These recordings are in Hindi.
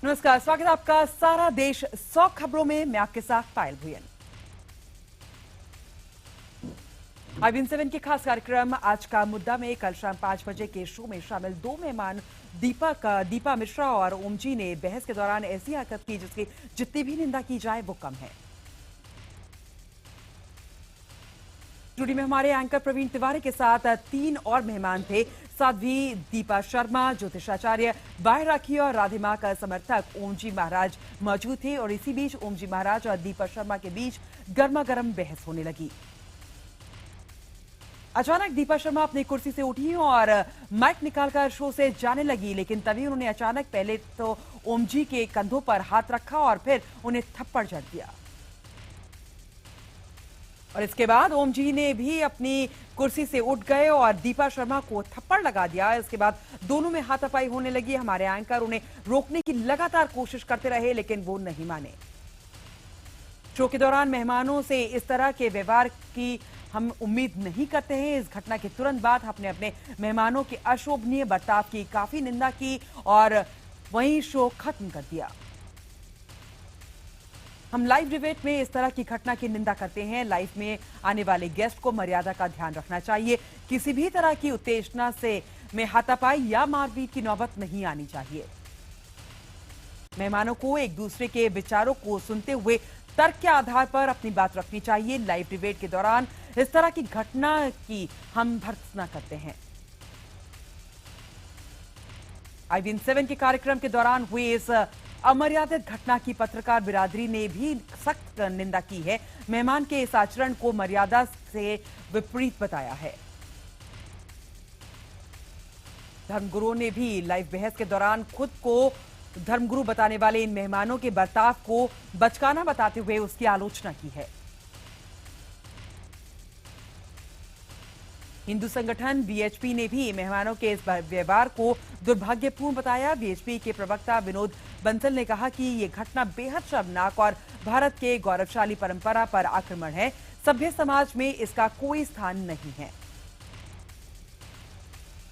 नमस्कार, स्वागत है आपका सारा देश 100 खबरों में। मैं आपके साथ पायल भुयन। IBN 7 के खास कार्यक्रम आज का मुद्दा में कल शाम 5 बजे के शो में शामिल दो मेहमान दीपा मिश्रा और ओमजी ने बहस के दौरान ऐसी हरकत की जिसकी जितनी भी निंदा की जाए वो कम है। स्टूडियो में हमारे एंकर प्रवीण तिवारी के साथ 3 और मेहमान थे। साध्वी दीपा शर्मा, ज्योतिषाचार्य बाहर राखी और राधेमां का समर्थक ओमजी महाराज मौजूद थे और इसी बीच ओमजी महाराज और दीपा शर्मा के बीच गर्मा गर्म बहस होने लगी। अचानक दीपा शर्मा अपनी कुर्सी से उठी और माइक निकालकर शो से जाने लगी, लेकिन तभी उन्होंने अचानक पहले तो ओमजी के कंधों पर हाथ रखा और फिर उन्हें थप्पड़ जड़ दिया और इसके बाद ओमजी ने भी अपनी कुर्सी से उठ गए और दीपा शर्मा को थप्पड़ लगा दिया। इसके बाद दोनों में हाथापाई होने लगी। हमारे एंकर उन्हें रोकने की लगातार कोशिश करते रहे लेकिन वो नहीं माने। शो के दौरान मेहमानों से इस तरह के व्यवहार की हम उम्मीद नहीं करते हैं। इस घटना के तुरंत बाद हमने अपने मेहमानों के अशोभनीय बर्ताव की काफी निंदा की और वहीं शो खत्म कर दिया। हम लाइव डिबेट में इस तरह की घटना की निंदा करते हैं। लाइव में आने वाले गेस्ट को मर्यादा का ध्यान रखना चाहिए। किसी भी तरह की उत्तेजना से में हाथापाई या मारपीट की नौबत नहीं आनी चाहिए। मेहमानों को एक दूसरे के विचारों को सुनते हुए तर्क के आधार पर अपनी बात रखनी चाहिए। लाइव डिबेट के दौरान इस तरह की घटना की हम भर्त्सना करते हैं। IBN 7 के कार्यक्रम के दौरान हुई इस अमर्यादित घटना की पत्रकार बिरादरी ने भी सख्त निंदा की है। मेहमान के इस आचरण को मर्यादा से विपरीत बताया है। धर्मगुरुओं ने भी लाइव बहस के दौरान खुद को धर्मगुरु बताने वाले इन मेहमानों के बर्ताव को बचकाना बताते हुए उसकी आलोचना की है। हिंदू संगठन BHP ने भी मेहमानों के इस व्यवहार को दुर्भाग्यपूर्ण बताया। BHP के प्रवक्ता विनोद बंसल ने कहा कि ये घटना बेहद शर्मनाक और भारत के गौरवशाली परंपरा पर आक्रमण है। सभ्य समाज में इसका कोई स्थान नहीं है।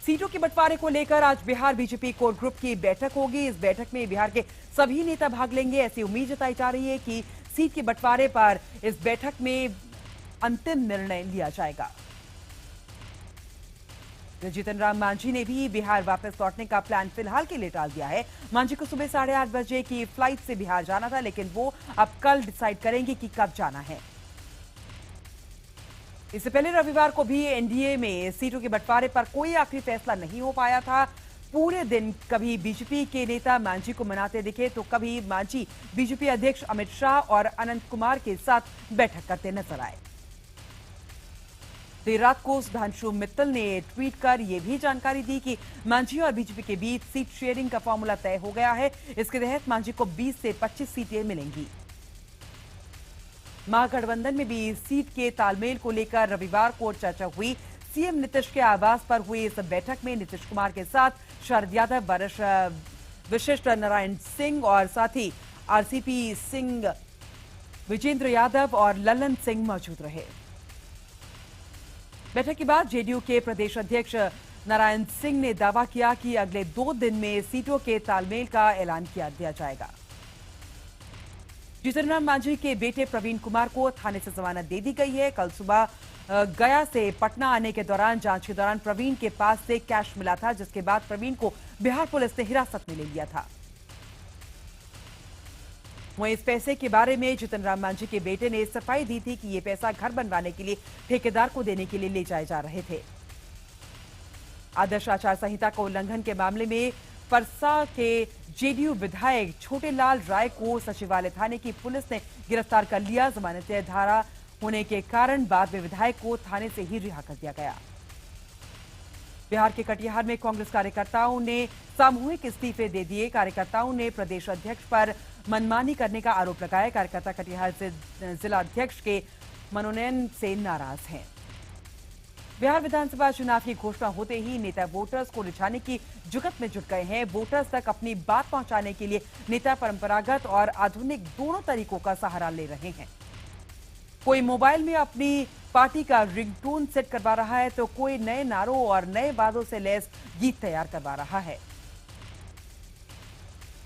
सीटों के बंटवारे को लेकर आज बिहार BJP कोर ग्रुप की बैठक होगी। इस बैठक में बिहार के सभी नेता भाग लेंगे। ऐसी उम्मीद जताई जा रही है कि सीट के बंटवारे पर इस बैठक में अंतिम निर्णय लिया जाएगा। जीतन राम मांझी ने भी बिहार वापस लौटने का प्लान फिलहाल के लिए टाल दिया है। मांझी को सुबह 8:30 बजे की फ्लाइट से बिहार जाना था, लेकिन वो अब कल डिसाइड करेंगे कि कब जाना है। इससे पहले रविवार को भी NDA में सीटों के बंटवारे पर कोई आखिरी फैसला नहीं हो पाया था। पूरे दिन कभी BJP के नेता मांझी को मनाते दिखे तो कभी मांझी BJP अध्यक्ष अमित शाह और अनंत कुमार के साथ बैठक करते नजर आए। देर रात को सुधांशु मित्तल ने ट्वीट कर यह भी जानकारी दी कि मांझी और BJP के बीच सीट शेयरिंग का फॉर्मूला तय हो गया है। इसके तहत मांझी को 20 से 25 सीटें मिलेंगी। महागठबंधन में भी सीट के तालमेल को लेकर रविवार को चर्चा हुई। CM नीतीश के आवास पर हुई इस बैठक में नीतीश कुमार के साथ शरद यादव, वशिष्ठ नारायण सिंह और साथ ही RCP सिंह, विजेंद्र यादव और ललन सिंह मौजूद रहे। बैठक के बाद JDU के प्रदेश अध्यक्ष नारायण सिंह ने दावा किया कि अगले 2 दिन में सीटों के तालमेल का ऐलान दिया जाएगा। जीतन राम मांझी के बेटे प्रवीण कुमार को थाने से जमानत दे दी गई है। कल सुबह गया से पटना आने के दौरान जांच के दौरान प्रवीण के पास से कैश मिला था, जिसके बाद प्रवीण को बिहार पुलिस ने हिरासत में ले लिया था। वहीं इस पैसे के बारे में जीतन राम मांझी के बेटे ने सफाई दी थी कि ये पैसा घर बनवाने के लिए ठेकेदार को देने के लिए ले जाए जा रहे थे। आदर्श आचार संहिता का उल्लंघन के मामले में परसा के JDU विधायक छोटेलाल राय को सचिवालय थाने की पुलिस ने गिरफ्तार कर लिया। जमानत धारा होने के कारण बाद में विधायक को थाने से ही रिहा कर दिया गया। बिहार के कटिहार में कांग्रेस कार्यकर्ताओं ने सामूहिक इस्तीफे दे दिए। कार्यकर्ताओं ने प्रदेश अध्यक्ष पर मनमानी करने का आरोप लगाया। कार्यकर्ता कटिहार से जिला अध्यक्ष के मनोनयन से नाराज हैं। बिहार विधानसभा चुनाव की घोषणा होते ही नेता वोटर्स को रिझाने की जुगत में जुट गए हैं। वोटर्स तक अपनी बात पहुंचाने के लिए नेता परंपरागत और आधुनिक दोनों तरीकों का सहारा ले रहे हैं। कोई मोबाइल में अपनी पार्टी का रिंगटोन सेट करवा रहा है तो कोई नए नारों और नए वादों से लैस गीत तैयार करवा रहा है।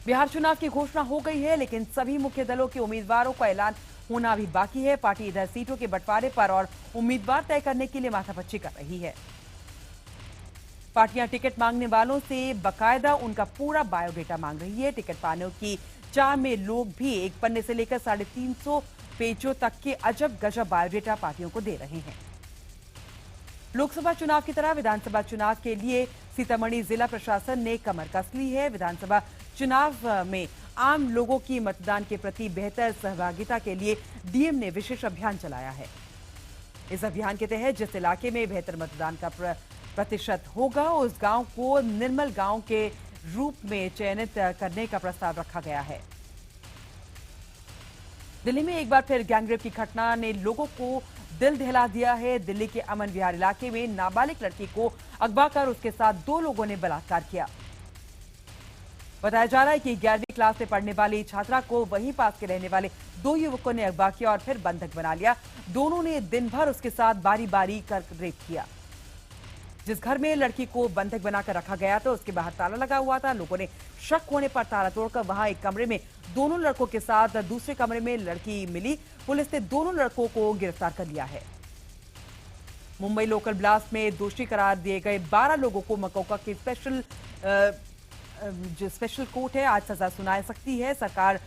बिहार चुनाव की घोषणा हो गई है, लेकिन सभी मुख्य दलों के उम्मीदवारों का ऐलान होना अभी बाकी है। पार्टी इधर सीटों के बंटवारे पर और उम्मीदवार तय करने के लिए माथापच्ची कर रही है। पार्टियां टिकट मांगने वालों से बकायदा उनका पूरा बायोडेटा मांग रही है। टिकट पाने की चाह में लोग भी एक पन्ने से लेकर 350 पेजों तक के अजब गजब बायोडेटा पार्टियों को दे रहे हैं। लोकसभा चुनाव की तरह विधानसभा चुनाव के लिए सीतामढ़ी जिला प्रशासन ने कमर कस ली है। विधानसभा चुनाव में आम लोगों की मतदान के प्रति बेहतर सहभागिता के लिए डीएम ने विशेष अभियान चलाया है। इस अभियान के तहत जिस इलाके में बेहतर मतदान का प्रतिशत होगा, उस गांव को निर्मल गांव के रूप में चयनित करने का प्रस्ताव रखा गया है। दिल्ली में एक बार फिर गैंगरेप की घटना ने लोगों को दिल दहला दिया है। दिल्ली के अमन विहार इलाके में नाबालिग लड़की को अगवा कर उसके साथ 2 लोगों ने बलात्कार किया। बताया जा रहा है कि 11वीं क्लास में पढ़ने वाली छात्रा को वहीं पास के रहने वाले 2 युवकों ने अगवा किया और फिर बंधक बना लिया। दोनों ने दिन भर उसके साथ बारी बारी कर रेप किया। जिस घर में लड़की को बंधक बनाकर रखा गया था, उसके बाहर ताला लगा हुआ था। लोगों ने शक होने पर ताला तोड़कर वहां एक कमरे में दोनों लड़कों के साथ दूसरे कमरे में लड़की मिली। पुलिस ने दोनों लड़कों को गिरफ्तार कर लिया है। मुंबई लोकल ब्लास्ट में दोषी करार दिए गए 12 लोगों को मकोका की स्पेशल कोर्ट है आज सजा सुना सकती है। सरकार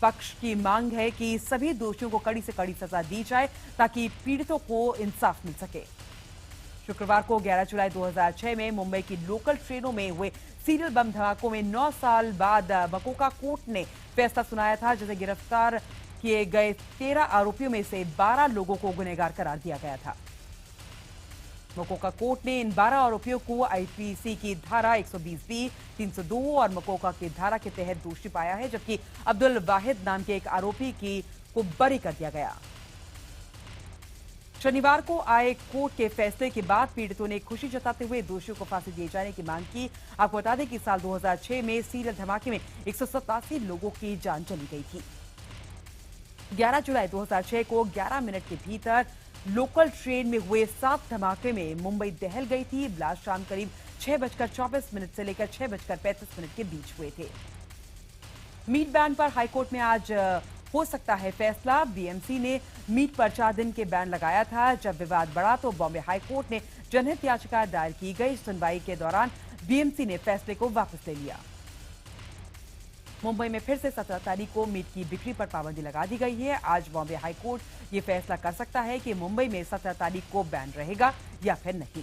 पक्ष की मांग है कि सभी दोषियों को कड़ी से कड़ी सजा दी जाए ताकि पीड़ितों को इंसाफ मिल सके। शुक्रवार को 11 जुलाई 2006 में मुंबई की लोकल ट्रेनों में हुए सीरियल बम धमाकों में 9 साल बाद मकोका कोर्ट ने फैसला सुनाया था, जिसे गिरफ्तार किए गए 13 आरोपियों में से 12 लोगों को गुनहगार करार दिया गया था। मकोका कोर्ट ने इन 12 आरोपियों को आईपीसी की धारा 120B, 302 और मकोका की धारा के तहत दोषी पाया है, जबकि अब्दुल वाहिद नाम के एक आरोपी को बरी कर दिया गया। शनिवार को आए कोर्ट के फैसले के बाद पीड़ितों ने खुशी जताते हुए दोषियों को फांसी दिए जाने की मांग की। आपको बता दें कि साल 2006 में सीरियल धमाके में 187 लोगों की जान चली गई थी। 11 जुलाई 2006 को 11 मिनट के भीतर लोकल ट्रेन में हुए 7 धमाके में मुंबई दहल गई थी। ब्लास्ट शाम करीब 6:24 से लेकर 6:35 के बीच हुए थे। मीट बैन पर हाईकोर्ट में आज हो सकता है फैसला। बीएमसी ने मीट पर 4 दिन के बैन लगाया था। जब विवाद बढ़ा तो बॉम्बे हाईकोर्ट ने जनहित याचिका दायर की गई। सुनवाई के दौरान बीएमसी ने फैसले को वापस ले लिया। मुंबई में फिर से 17 तारीख को मीट की बिक्री पर पाबंदी लगा दी गई है। आज बॉम्बे हाईकोर्ट ये फैसला कर सकता है कि मुंबई में 17 तारीख को बैन रहेगा या फिर नहीं।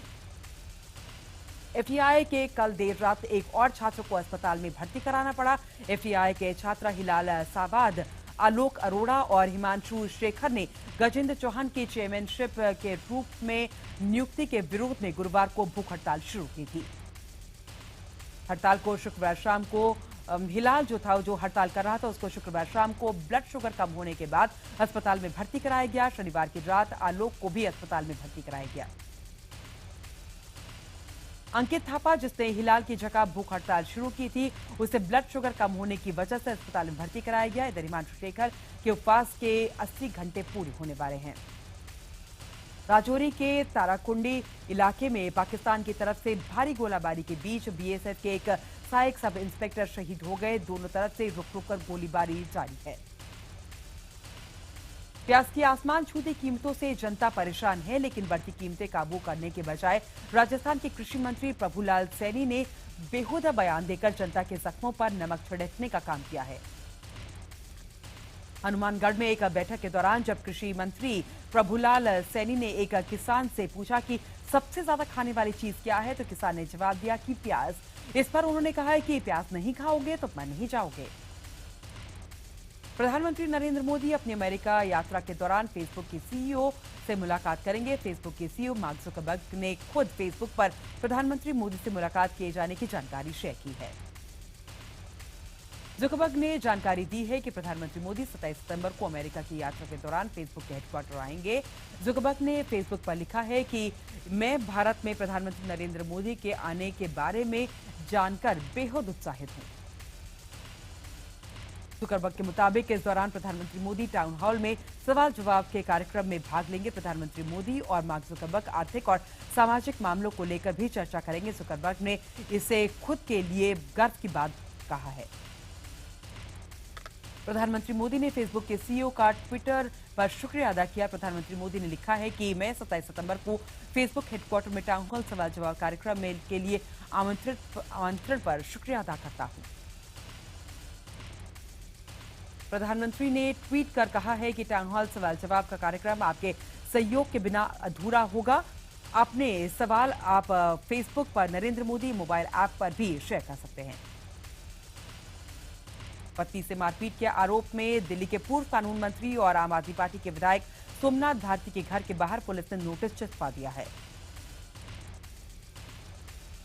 एफटीआई के कल देर रात एक और छात्र को अस्पताल में भर्ती कराना पड़ा। एफटीआई के छात्र हिलाल साबाद, आलोक अरोड़ा और हिमांशु शेखर ने गजेंद्र चौहान की चेयरमैनशिप के रूप में नियुक्ति के विरोध में गुरुवार को भूख हड़ताल शुरू की थी। हड़ताल को शुक्रवार शाम को हिलाल जो हड़ताल कर रहा था, उसको शुक्रवार शाम को ब्लड शुगर कम होने के बाद अस्पताल में भर्ती कराया गया। शनिवार की रात आलोक को भी अस्पताल में भर्ती कराया गया। अंकित थापा, जिसने हिलाल की जगह भूख हड़ताल शुरू की थी, उसे ब्लड शुगर कम होने की वजह से अस्पताल में भर्ती कराया गया। इधर हिमांशु शेखर के उपवास के 80 घंटे पूरे होने वाले हैं। राजौरी के ताराकुंडी इलाके में पाकिस्तान की तरफ से भारी गोलाबारी के बीच बीएसएफ के एक सहायक सब इंस्पेक्टर शहीद हो गए। दोनों तरफ से रुक रुक कर गोलीबारी जारी है। प्याज की आसमान छूती कीमतों से जनता परेशान है, लेकिन बढ़ती कीमतें काबू करने के बजाय राजस्थान के कृषि मंत्री प्रभुलाल सैनी ने बेहुदा बयान देकर जनता के जख्मों पर नमक छिड़कने का काम किया है। हनुमानगढ़ में एक बैठक के दौरान जब कृषि मंत्री प्रभुलाल सैनी ने एक किसान से पूछा कि सबसे ज्यादा खाने वाली चीज क्या है, तो किसान ने जवाब दिया कि प्याज। इस पर उन्होंने कहा है कि प्याज नहीं खाओगे तो मर नहीं जाओगे। प्रधानमंत्री नरेंद्र मोदी अपनी अमेरिका यात्रा के दौरान फेसबुक की सीईओ से मुलाकात करेंगे। फेसबुक के सीईओ मार्क जुकरबर्ग ने खुद फेसबुक पर प्रधानमंत्री मोदी से मुलाकात किए जाने की जानकारी शेयर की है। जुकरबर्ग ने जानकारी दी है कि प्रधानमंत्री मोदी 27 सितंबर को अमेरिका की यात्रा के दौरान फेसबुक के हेडक्वार्टर आएंगे। जुकरबर्ग ने फेसबुक पर लिखा है कि मैं भारत में प्रधानमंत्री नरेंद्र मोदी के आने के बारे में जानकर बेहद उत्साहित हूं। जुकरबर्ग के मुताबिक इस दौरान प्रधानमंत्री मोदी टाउन हॉल में सवाल जवाब के कार्यक्रम में भाग लेंगे। प्रधानमंत्री मोदी और मार्क जुकरबर्ग आर्थिक और सामाजिक मामलों को लेकर भी चर्चा करेंगे। जुकरबर्ग ने इसे खुद के लिए गर्व की बात कहा है। प्रधानमंत्री मोदी ने फेसबुक के सीईओ का ट्विटर पर शुक्रिया अदा किया। प्रधानमंत्री मोदी ने लिखा है कि मैं 27 सितंबर को फेसबुक हेडक्वार्टर में टाउन हॉल सवाल जवाब कार्यक्रम में के लिए आमंत्रण पर शुक्रिया अदा करता हूं। प्रधानमंत्री ने ट्वीट कर कहा है कि टाउन हॉल सवाल जवाब का कार्यक्रम आपके सहयोग के बिना अधूरा होगा। अपने सवाल आप फेसबुक पर नरेंद्र मोदी मोबाइल ऐप पर भी शेयर कर सकते हैं। पत्नी से मारपीट के आरोप में दिल्ली के पूर्व कानून मंत्री और आम आदमी पार्टी के विधायक सोमनाथ भारती के घर के बाहर पुलिस ने नोटिस चिपका दिया है।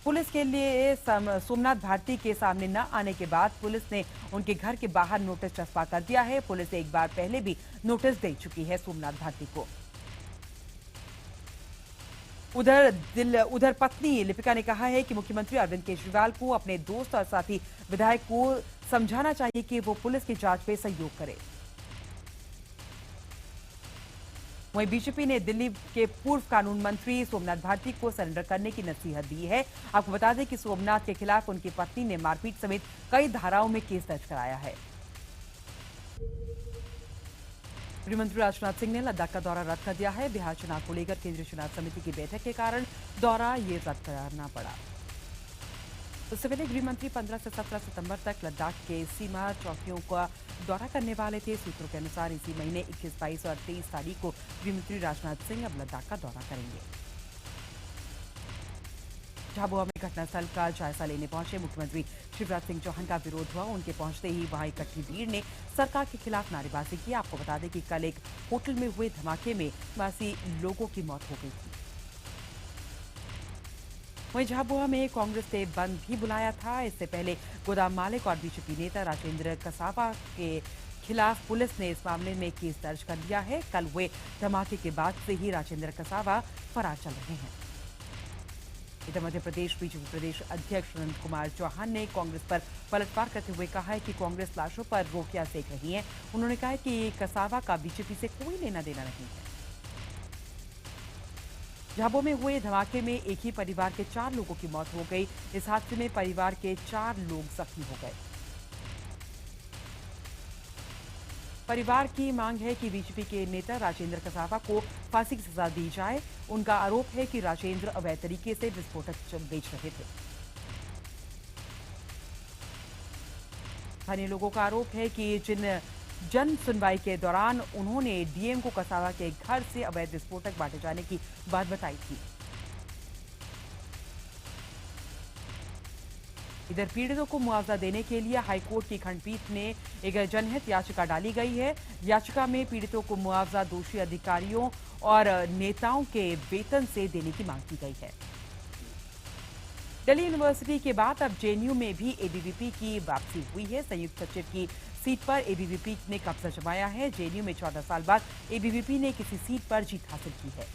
पुलिस के लिए सोमनाथ भारती के सामने न आने के बाद पुलिस ने उनके घर के बाहर नोटिस चस्पा कर दिया है। पुलिस एक बार पहले भी नोटिस दे चुकी है सोमनाथ भारती को। उधर पत्नी लिपिका ने कहा है कि मुख्यमंत्री अरविंद केजरीवाल को अपने दोस्त और साथी विधायक को समझाना चाहिए कि वो पुलिस की जांच में सहयोग करे। वहीं बीजेपी ने दिल्ली के पूर्व कानून मंत्री सोमनाथ भारती को सरेंडर करने की नसीहत दी है। आपको बता दें कि सोमनाथ के खिलाफ उनकी पत्नी ने मारपीट समेत कई धाराओं में केस दर्ज कराया है। गृहमंत्री राजनाथ सिंह ने लद्दाख का दौरा रद्द कर दिया है। बिहार चुनाव को लेकर केंद्रीय चुनाव समिति की बैठक के कारण दौरा ये रद्द करना पड़ा। उससे पहले गृहमंत्री 15 से 17 सितंबर तक लद्दाख के सीमा चौकियों का दौरा करने वाले थे। सूत्रों के अनुसार इसी महीने 21, 22 और 23 तारीख को गृहमंत्री राजनाथ सिंह अब लद्दाख का दौरा करेंगे। झाबुआ में घटनास्थल का जायजा लेने पहुंचे मुख्यमंत्री शिवराज सिंह चौहान का विरोध हुआ। उनके पहुंचते ही वहां इकट्ठी भीड़ ने सरकार के खिलाफ नारेबाजी की। आपको बता दें कि कल एक होटल में हुए धमाके में 82 लोगों की मौत हो गई थी। वहीं झाबुआ में कांग्रेस ने बंद भी बुलाया था। इससे पहले गोदाम मालिक और बीजेपी नेता राजेंद्र कसावा के खिलाफ पुलिस ने इस मामले में केस दर्ज कर लिया है। कल हुए धमाके के बाद से ही राजेंद्र कसावा फरार चल रहे हैं। इधर मध्य प्रदेश बीजेपी प्रदेश अध्यक्ष अनंत कुमार चौहान ने कांग्रेस पर पलटवार करते हुए कहा है कि कांग्रेस लाशों पर रोकियां सेक रही है। उन्होंने कहा है कि कसावा का बीजेपी से कोई लेना देना नहीं है। झाबुआ में हुए धमाके में एक ही परिवार के 4 लोगों की मौत हो गई। इस हादसे में परिवार के 4 लोग जख्मी हो गए। परिवार की मांग है कि बीजेपी के नेता राजेंद्र कसावा को फांसी की सजा दी जाए। उनका आरोप है कि राजेंद्र अवैध तरीके से विस्फोटक बेच रहे थे। स्थानीय लोगों का आरोप है कि जन सुनवाई के दौरान उन्होंने डीएम को कसावा के घर से अवैध विस्फोटक बांटे जाने की बात बताई थी। इधर पीड़ितों को मुआवजा देने के लिए हाईकोर्ट की खंडपीठ ने एक जनहित याचिका डाली गई है। याचिका में पीड़ितों को मुआवजा दोषी अधिकारियों और नेताओं के वेतन से देने की मांग की गई है। दिल्ली यूनिवर्सिटी के बाद अब जेएनयू में भी एबीवीपी की वापसी हुई है। संयुक्त सचिव की सीट पर एबीवीपी ने कब्जा जमाया है। जेएनयू में 14 साल बाद एबीवीपी ने किसी सीट पर जीत हासिल की है।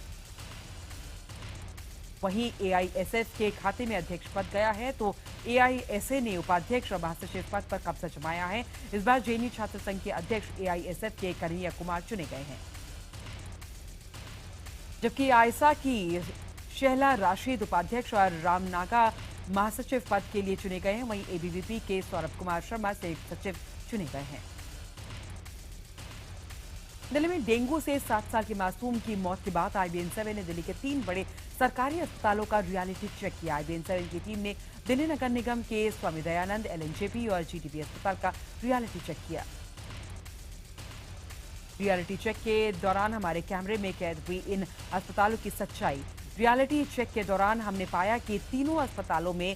वहीं एआईएसएफ के खाते में अध्यक्ष पद गया है तो एआईएसए ने उपाध्यक्ष और महासचिव पद पर कब्जा जमाया है। इस बार जेएनयू छात्र संघ के अध्यक्ष एआईएसएफ के कन्हैया कुमार चुने गए हैं, जबकि आयसा की शहला राशिद उपाध्यक्ष और रामनागा महासचिव पद के लिए चुने गए हैं। वहीं एबीवीपी के सौरभ कुमार शर्मा संयुक्त सचिव चुने गए हैं। दिल्ली में डेंगू से 7 साल के मासूम की मौत के बाद IBN7 ने दिल्ली के 3 बड़े सरकारी अस्पतालों का रियलिटी चेक किया। IBN7 की टीम ने दिल्ली नगर निगम के स्वामी दयानंद, LNJP और GTB अस्पताल का रियलिटी चेक किया। रियलिटी चेक के दौरान हमारे कैमरे में कैद हुई इन अस्पतालों की सच्चाई। रियलिटी चेक के दौरान हमने पाया कि तीनों अस्पतालों में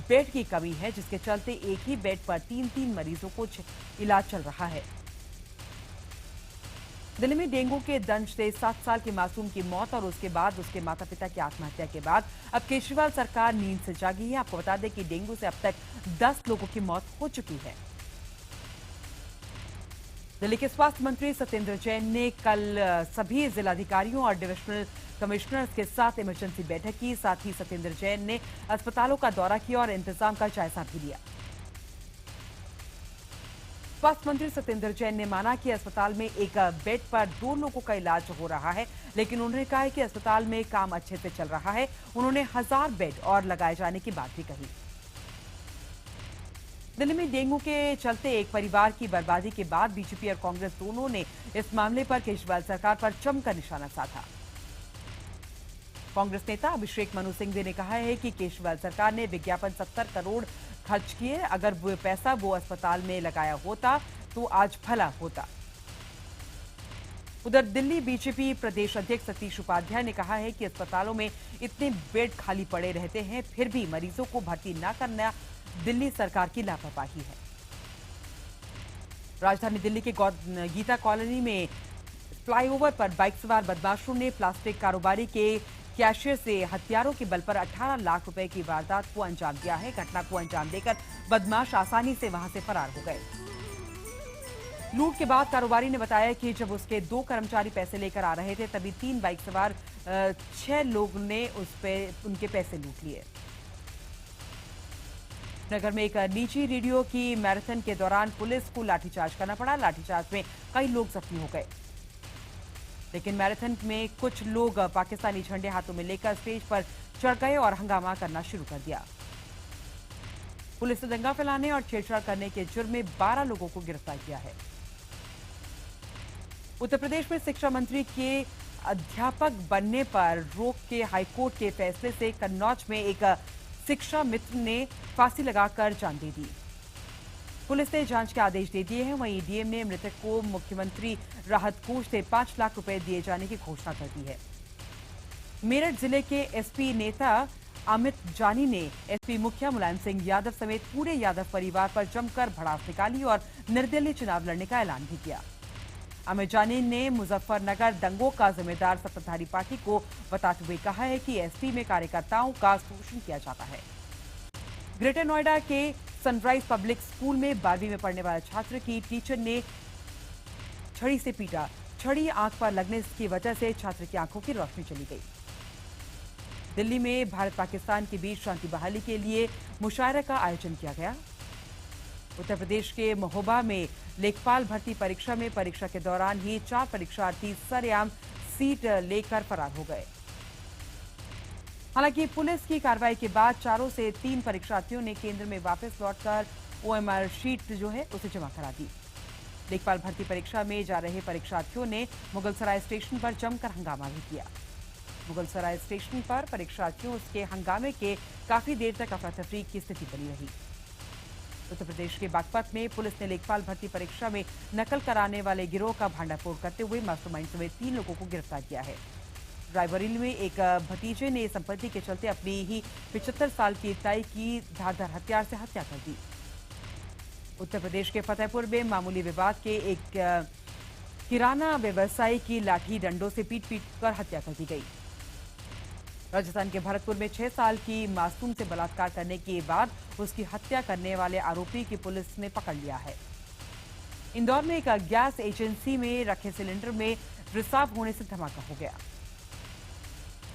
बेड की कमी है, जिसके चलते एक ही बेड पर 3-3 मरीजों को इलाज चल रहा है। दिल्ली में डेंगू के दंश से 7 साल के मासूम की मौत और उसके बाद उसके माता पिता की आत्महत्या के बाद अब केजरीवाल सरकार नींद से जागी है। आपको बता दें कि डेंगू से अब तक 10 लोगों की मौत हो चुकी है। दिल्ली के स्वास्थ्य मंत्री सत्येंद्र जैन ने कल सभी जिलाधिकारियों और डिविजनल कमिश्नर्स के साथ इमरजेंसी बैठक की। साथ ही सत्येंद्र जैन ने अस्पतालों का दौरा किया और इंतजाम का जायजा भी लिया। स्वास्थ्य मंत्री सत्येंद्र जैन ने माना कि अस्पताल में एक बेड पर 2 लोगों का इलाज हो रहा है, लेकिन उन्होंने कहा है कि अस्पताल में काम अच्छे से चल रहा है। उन्होंने 1000 बेड और लगाए जाने की बात भी कही। दिल्ली में डेंगू के चलते एक परिवार की बर्बादी के बाद बीजेपी और कांग्रेस दोनों ने इस मामले पर केजरीवाल सरकार पर जमकर निशाना साधा। कांग्रेस नेता अभिषेक मनु सिंघवी ने कहा है कि केजरीवाल सरकार ने विज्ञापन 70 करोड़ खर्च किए। अगर वो पैसा वो अस्पताल में लगाया होता तो आज भला होता। उधर दिल्ली बीजेपी प्रदेश अध्यक्ष सतीश उपाध्याय ने कहा है कि अस्पतालों में इतने बेड खाली पड़े रहते हैं, फिर भी मरीजों को भर्ती न करना दिल्ली सरकार की लापरवाही है। राजधानी दिल्ली के गीता कॉलोनी में फ्लाईओवर पर बाइक सवार बदमाशों ने प्लास्टिक कारोबारी के कैशियर से हथियारों के बल पर 18 लाख रुपए की वारदात को अंजाम दिया है। घटना को अंजाम देकर बदमाश आसानी से वहां से फरार हो गए। लूट के बाद कारोबारी ने बताया कि जब उसके 2 कर्मचारी पैसे लेकर आ रहे थे तभी 3 बाइक सवार 6 लोगों ने उनके पैसे लूट लिए। नगर में एक निजी रेडियो की मैराथन के दौरान पुलिस को लाठीचार्ज करना पड़ा। लाठीचार्ज में कई लोग जख्मी हो गए, लेकिन मैराथन में कुछ लोग पाकिस्तानी झंडे हाथों में लेकर स्टेज पर चढ़ गए और हंगामा करना शुरू कर दिया। पुलिस ने दंगा फैलाने और छेड़छाड़ करने के जुर्म में 12 लोगों को गिरफ्तार किया है। उत्तर प्रदेश में शिक्षा मंत्री के अध्यापक बनने पर रोक के हाईकोर्ट के फैसले से कन्नौज में एक शिक्षा मित्र ने फांसी लगाकर जान दे दी। पुलिस ने जांच के आदेश दे दिए हैं। वहीं डीएम ने मृतक को मुख्यमंत्री राहत कोष से 5 लाख रुपए दिए जाने की घोषणा कर दी है। मेरठ जिले के एसपी नेता अमित जानी ने एसपी मुखिया मुलायम सिंह यादव समेत पूरे यादव परिवार पर जमकर भड़ास निकाली और निर्दलीय चुनाव लड़ने का ऐलान भी किया। अमित जानी ने मुजफ्फरनगर दंगों का जिम्मेदार सत्ताधारी पार्टी को बताते हुए कहा है कि एसपी में कार्यकर्ताओं का शोषण किया जाता है। ग्रेटर नोएडा के सनराइज पब्लिक स्कूल में 12वीं में पढ़ने वाले छात्र की टीचर ने छड़ी से पीटा। छड़ी आंख पर लगने की वजह से छात्र की आंखों की रोशनी चली गई। दिल्ली में भारत पाकिस्तान के बीच शांति बहाली के लिए मुशायरा का आयोजन किया गया। उत्तर प्रदेश के महोबा में लेखपाल भर्ती परीक्षा में परीक्षा के दौरान ही 4 परीक्षार्थी सरेआम सीट लेकर फरार हो गए। हालांकि पुलिस की कार्रवाई के बाद 4 से 3 परीक्षार्थियों ने केंद्र में वापस लौटकर ओएमआर शीट जो है उसे जमा करा दी। लेखपाल भर्ती परीक्षा में जा रहे परीक्षार्थियों ने मुगलसराय स्टेशन पर जमकर हंगामा भी किया। मुगलसराय स्टेशन पर परीक्षार्थियों के हंगामे के काफी देर तक अफरा-तफरी की स्थिति बनी रही। उत्तर प्रदेश के बागपत में पुलिस ने लेखपाल भर्ती परीक्षा में नकल कराने वाले गिरोह का भांडाफोड़ करते हुए मास्टरमाइंड समेत 3 लोगों को गिरफ्तार किया है। रायबरेली में एक भतीजे ने संपत्ति के चलते अपनी ही 75 साल की ताई की धारदार हथियार से हत्या कर दी। उत्तर प्रदेश के फतेहपुर में मामूली विवाद के एक किराना व्यवसायी की लाठी डंडों से पीट कर हत्या कर दी गई। राजस्थान के भरतपुर में 6 साल की मासूम से बलात्कार करने के बाद उसकी हत्या करने वाले आरोपी की पुलिस ने पकड़ लिया है। इंदौर में एक गैस एजेंसी में रखे सिलेंडर में रिसाव होने से धमाका हो गया।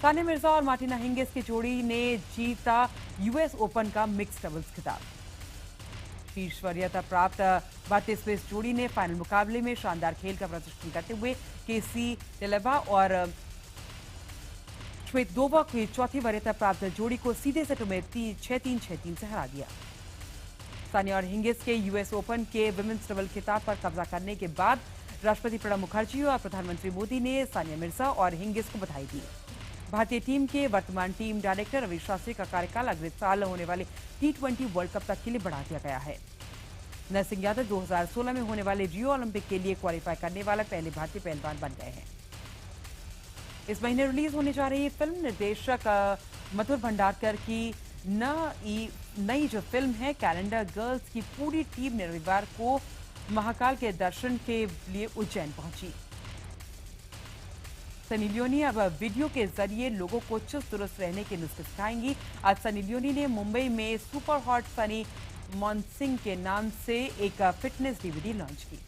सानिया मिर्जा और मार्टिना हिंगिस की जोड़ी ने जीता यूएस ओपन का मिक्स डबल्स खिताब। शीर्ष वरीयता प्राप्त भारतीय स्विस जोड़ी ने फाइनल मुकाबले में शानदार खेल का प्रदर्शन करते हुए केसी टेलेवा और श्वेतोवा की चौथी वरीयता प्राप्त जोड़ी को सीधे सेटों में 6-3, 6-3 से हरा दिया। सानिया और हिंगिस के यूएस ओपन के विमेंस डबल खिताब पर कब्जा करने के बाद राष्ट्रपति प्रणब मुखर्जी और प्रधानमंत्री मोदी ने सानिया मिर्जा और हिंगिस को बधाई दी। भारतीय टीम के वर्तमान टीम डायरेक्टर रवि शास्त्री का कार्यकाल अगले साल होने वाले T20 वर्ल्ड कप तक के लिए बढ़ा दिया गया है। नरसिंह सिंह यादव 2016 में होने वाले रियो ओलंपिक के लिए क्वालिफाई करने वाला पहले भारतीय पहलवान बन गए हैं। इस महीने रिलीज होने जा रही फिल्म निर्देशक मधुर भंडारकर की नई जो फिल्म है कैलेंडर गर्ल्स की पूरी टीम ने रविवार को महाकाल के दर्शन के लिए उज्जैन पहुंची। सनी लियोनी अब वीडियो के जरिए लोगों को चुस्त दुरुस्त रहने के नुस्खे सिखाएंगी। आज सनी लियोनी ने मुंबई में सुपर हॉट सनी मॉनसिंग के नाम से एक फिटनेस डीवीडी लॉन्च की।